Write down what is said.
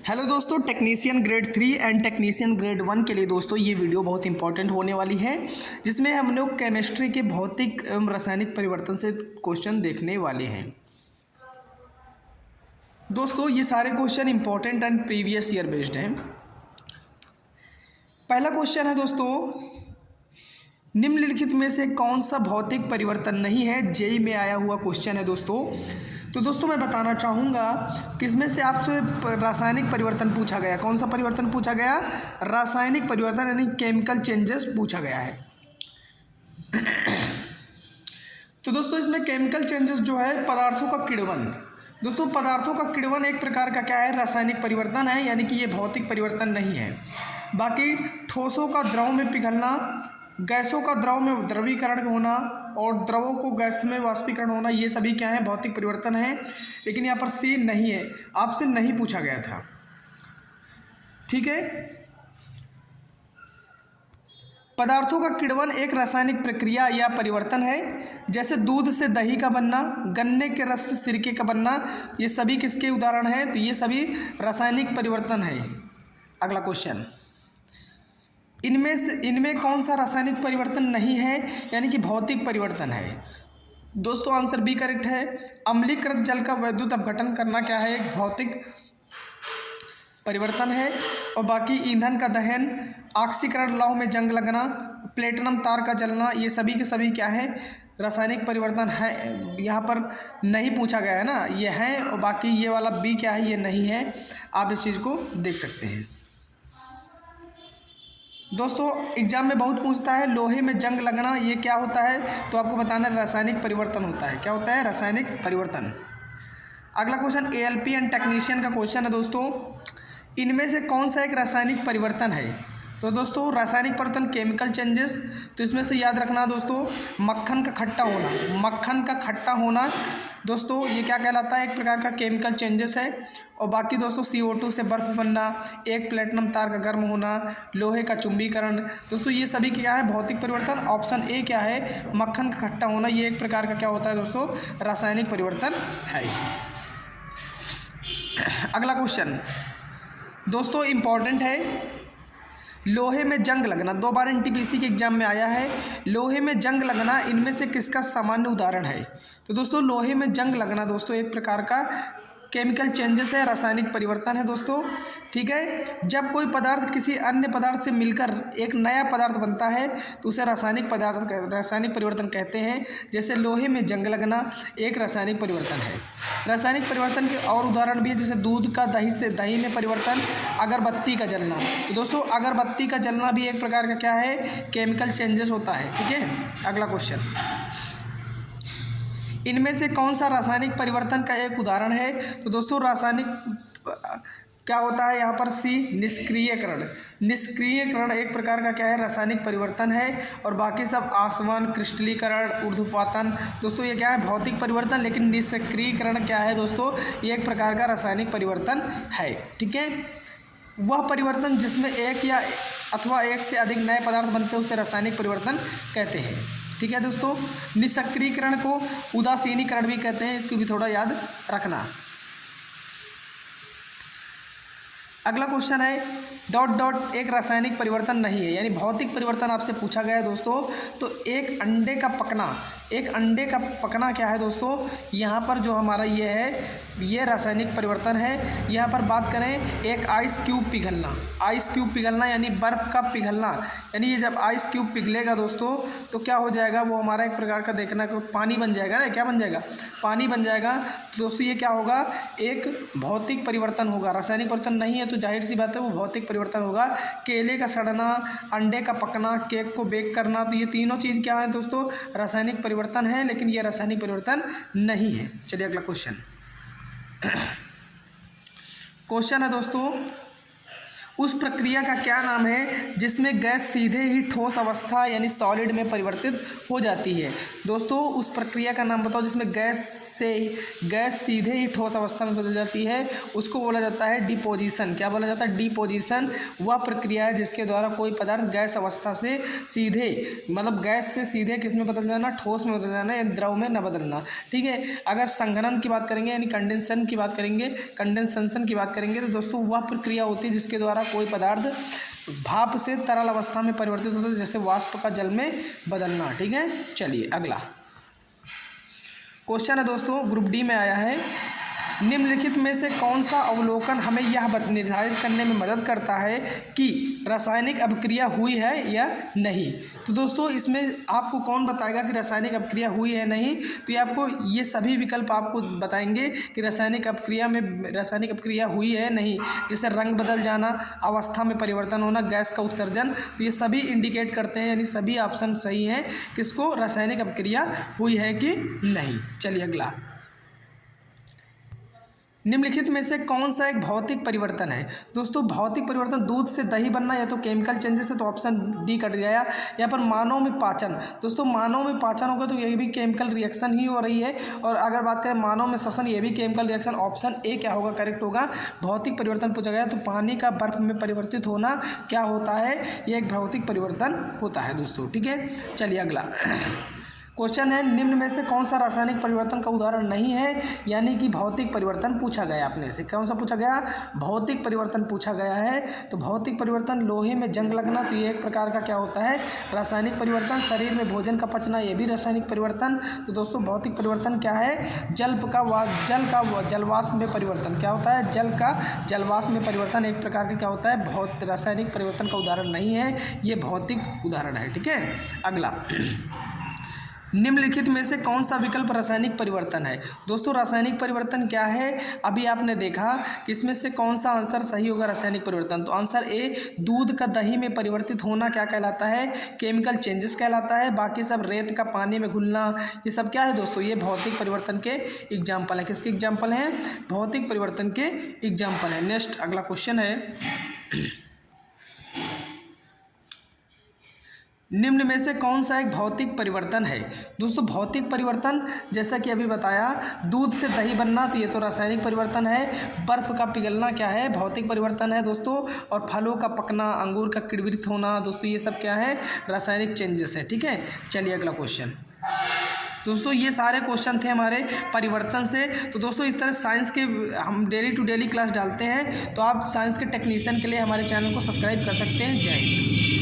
Hello दोस्तों, technician grade 3 and technician grade 1 के लिए दोस्तों ये वीडियो बहुत इंपॉर्टेंट होने वाली है, जिसमें हम लोग केमिस्ट्री के भौतिक एवं रासायनिक परिवर्तन से क्वेश्चन देखने वाले हैं। दोस्तों ये सारे question important and previous year based हैं। पहला क्वेश्चन है दोस्तों, निम्नलिखित में से कौन सा भौतिक परिवर्तन नहीं है? जेईई में आया हुआ क्वेश्चन है दोस्तों। तो दोस्तों मैं बताना चाहूँगा कि इसमें से आपसे रासायनिक परिवर्तन पूछा गया। कौन सा परिवर्तन पूछा गया? रासायनिक परिवर्तन यानी केमिकल चेंजेस पूछा गया है। तो दोस्तों इसमें केमिकल चेंजेस जो है पदार्थों का किण्वन। दोस्तों पदार्थों का किण्वन एक प्रकार का क्या है? रासायनिक परिवर्तन है, यानी कि ये भौतिक परिवर्तन नहीं है। बाकी ठोसों का द्रव में पिघलना, गैसों का द्रव में द्रवीकरण होना और द्रवों को गैस में वाष्पीकरण होना, ये सभी क्या है? भौतिक परिवर्तन है। लेकिन यहाँ पर सी नहीं है, आपसे नहीं पूछा गया था। ठीक है, पदार्थों का किण्वन एक रासायनिक प्रक्रिया या परिवर्तन है, जैसे दूध से दही का बनना, गन्ने के रस से सिरके का बनना। ये सभी किसके उदाहरण हैं? तो ये सभी रासायनिक परिवर्तन है। अगला क्वेश्चन, इनमें कौन सा रासायनिक परिवर्तन नहीं है, यानी कि भौतिक परिवर्तन है? दोस्तों आंसर बी करेक्ट है। अम्लीकृत जल का वैद्युत अपघटन करना क्या है? एक भौतिक परिवर्तन है। और बाकी ईंधन का दहन, ऑक्सीकरण लौह में जंग लगना, प्लेटिनम तार का जलना, ये सभी के सभी क्या है? रासायनिक परिवर्तन है। यहाँ पर नहीं पूछा गया है ना, ये है। और बाकी ये वाला बी क्या है? ये नहीं है। आप इस चीज़ को देख सकते हैं। दोस्तों एग्जाम में बहुत पूछता है लोहे में जंग लगना, ये क्या होता है? तो आपको बताना है रासायनिक परिवर्तन होता है। क्या होता है? रासायनिक परिवर्तन। अगला क्वेश्चन एएलपी एंड टेक्नीशियन का क्वेश्चन है दोस्तों, इनमें से कौन सा एक रासायनिक परिवर्तन है? तो दोस्तों रासायनिक परिवर्तन केमिकल चेंजेस, तो इसमें से याद रखना दोस्तों मक्खन का खट्टा होना। मक्खन का खट्टा होना दोस्तों ये क्या कहलाता है? एक प्रकार का केमिकल चेंजेस है। और बाकी दोस्तों CO2 से बर्फ बनना, एक प्लेटिनम तार का गर्म होना, लोहे का चुंबीकरण, दोस्तों ये सभी क्या है? भौतिक परिवर्तन। ऑप्शन ए क्या है? मक्खन का खट्टा होना, ये एक प्रकार का क्या होता है दोस्तों? रासायनिक परिवर्तन है। अगला क्वेश्चन दोस्तों इंपॉर्टेंट है, लोहे में जंग लगना। 2 बार NTPC के एग्जाम में आया है। लोहे में जंग लगना इनमें से किसका सामान्य उदाहरण है? तो दोस्तों लोहे में जंग लगना दोस्तों एक प्रकार का केमिकल चेंजेस है, रासायनिक परिवर्तन है दोस्तों। ठीक है, जब कोई पदार्थ किसी अन्य पदार्थ से मिलकर एक नया पदार्थ बनता है तो उसे रासायनिक परिवर्तन कहते हैं। जैसे लोहे में जंग लगना एक रासायनिक परिवर्तन है। रासायनिक परिवर्तन के और उदाहरण भी है, जैसे दूध का दही से दही में परिवर्तन, अगरबत्ती का जलना। तो दोस्तों अगरबत्ती का जलना भी एक प्रकार का क्या है? केमिकल चेंजेस होता है। ठीक है, अगला क्वेश्चन, इनमें से कौन सा रासायनिक परिवर्तन का एक उदाहरण है? तो दोस्तों रासायनिक क्या होता है यहाँ पर? सी निष्क्रियकरण। निष्क्रियकरण एक प्रकार का क्या है? रासायनिक परिवर्तन है। और बाकी सब आसवन, क्रिस्टलीकरण, ऊर्ध्वपातन, दोस्तों ये क्या है? भौतिक परिवर्तन। लेकिन निष्क्रियकरण क्या है दोस्तों? ये एक प्रकार का रासायनिक परिवर्तन है। ठीक है, वह परिवर्तन जिसमें एक या अथवा एक से अधिक नए पदार्थ बनते हैं उसे रासायनिक परिवर्तन कहते हैं। ठीक है दोस्तों, निष्क्रियकरण को उदासीनीकरण भी कहते हैं, इसको भी थोड़ा याद रखना। अगला क्वेश्चन है डॉट डॉट एक रासायनिक परिवर्तन नहीं है, यानी भौतिक परिवर्तन आपसे पूछा गया है दोस्तों। तो एक अंडे का पकना, एक अंडे का पकना क्या है दोस्तों? यहाँ पर जो हमारा ये है ये रासायनिक परिवर्तन है। यहाँ पर बात करें एक आइस क्यूब पिघलना, आइस क्यूब पिघलना यानी बर्फ़ का पिघलना, यानी ये जब आइस क्यूब पिघलेगा दोस्तों तो क्या हो जाएगा? वो हमारा एक प्रकार का देखना को पानी बन जाएगा ना। क्या बन जाएगा? पानी बन जाएगा। तो दोस्तों ये क्या होगा? एक भौतिक परिवर्तन होगा। रासायनिक परिवर्तन नहीं है तो जाहिर सी बात है वो भौतिक परिवर्तन होगा। केले का सड़ना, अंडे का पकना, केक को बेक करना, तो ये तीनों चीज़ क्या है दोस्तों? रासायनिक परिवर्तन है, लेकिन ये रासायनिक परिवर्तन नहीं है। चलिए अगला क्वेश्चन। क्वेश्चन है दोस्तों, उस प्रक्रिया का क्या नाम है जिसमें गैस सीधे ही ठोस अवस्था यानी सॉलिड में परिवर्तित हो जाती है? दोस्तों उस प्रक्रिया का नाम बताओ जिसमें गैस से गैस सीधे ही ठोस अवस्था में बदल जाती है उसको बोला जाता है डिपोजिशन। क्या बोला जाता है? डिपोजिशन। वह प्रक्रिया है जिसके द्वारा कोई पदार्थ गैस अवस्था से सीधे, मतलब गैस से सीधे किस में बदल जाना? ठोस में बदल जाना या द्रव में न बदलना। ठीक है। अगर संघनन की बात करेंगे यानी कंडेंसेशन की बात करेंगे, कंडेंसेशन की बात करेंगे तो दोस्तों वह प्रक्रिया होती है जिसके द्वारा कोई पदार्थ भाप से तरल अवस्था में परिवर्तित होता है, जैसे वाष्प का जल में बदलना। ठीक है। चलिए अगला क्वेश्चन है दोस्तों, ग्रुप डी में आया है, निम्नलिखित में से कौन सा अवलोकन हमें यह निर्धारित करने में मदद करता है कि रासायनिक अभिक्रिया हुई है या नहीं। तो दोस्तों इसमें आपको कौन बताएगा कि रासायनिक अभिक्रिया हुई है नहीं? तो ये आपको ये सभी विकल्प आपको बताएंगे कि रासायनिक अभिक्रिया हुई है नहीं, जैसे रंग बदल जाना, अवस्था में परिवर्तन होना, गैस का उत्सर्जन, तो ये सभी इंडिकेट करते हैं, यानी सभी ऑप्शन सही हैं किसको? रासायनिक अभिक्रिया हुई है कि नहीं। चलिए अगला, निम्नलिखित में से कौन सा एक भौतिक परिवर्तन है? दोस्तों भौतिक परिवर्तन, दूध से दही बनना या तो केमिकल चेंजेस है तो ऑप्शन डी कट गया। यहाँ पर मानव में पाचन, दोस्तों मानव में पाचन होगा तो ये भी केमिकल रिएक्शन ही हो रही है। और अगर बात करें मानव में श्वसन, ये भी केमिकल रिएक्शन। ऑप्शन ए क्या होगा? करेक्ट होगा। भौतिक परिवर्तन पूछा गया तो पानी का बर्फ में परिवर्तित होना क्या होता है? ये एक भौतिक परिवर्तन होता है दोस्तों। ठीक है। चलिए अगला क्वेश्चन है, निम्न में से कौन सा रासायनिक परिवर्तन का उदाहरण नहीं है? यानी कि भौतिक परिवर्तन पूछा गया अपने से। कौन सा पूछा गया? भौतिक परिवर्तन पूछा गया है। तो भौतिक परिवर्तन, लोहे में जंग लगना, तो ये एक प्रकार का क्या होता है? रासायनिक परिवर्तन। शरीर में भोजन का पचना, ये भी रासायनिक परिवर्तन। तो दोस्तों भौतिक परिवर्तन क्या है? जल का जलवाष्प में परिवर्तन। क्या होता है? जल का जलवाष्प में परिवर्तन एक प्रकार का क्या होता है? बहुत रासायनिक परिवर्तन का उदाहरण नहीं है, ये भौतिक उदाहरण है। ठीक है। अगला, निम्नलिखित में से कौन सा विकल्प रासायनिक परिवर्तन है? दोस्तों रासायनिक परिवर्तन क्या है? अभी आपने देखा कि इसमें से कौन सा आंसर सही होगा? रासायनिक परिवर्तन। तो आंसर ए, दूध का दही में परिवर्तित होना क्या कहलाता है? केमिकल चेंजेस कहलाता है। बाकी सब रेत का पानी में घुलना, ये सब क्या है दोस्तों? ये भौतिक परिवर्तन के एग्जाम्पल है। किसके एग्जाम्पल हैं? भौतिक परिवर्तन के एग्जाम्पल है। नेक्स्ट अगला क्वेश्चन है, निम्न में से कौन सा एक भौतिक परिवर्तन है? दोस्तों भौतिक परिवर्तन जैसा कि अभी बताया, दूध से दही बनना, तो ये तो रासायनिक परिवर्तन है। बर्फ का पिघलना क्या है? भौतिक परिवर्तन है दोस्तों। और फलों का पकना, अंगूर का किण्वित होना, दोस्तों ये सब क्या है? रासायनिक चेंजेस है। ठीक है। चलिए अगला क्वेश्चन। दोस्तों ये सारे क्वेश्चन थे हमारे परिवर्तन से। तो दोस्तों इस तरह साइंस के हम डेली टू डेली क्लास डालते हैं, तो आप साइंस के टेक्नीशियन के लिए हमारे चैनल को सब्सक्राइब कर सकते हैं। जय हिंद।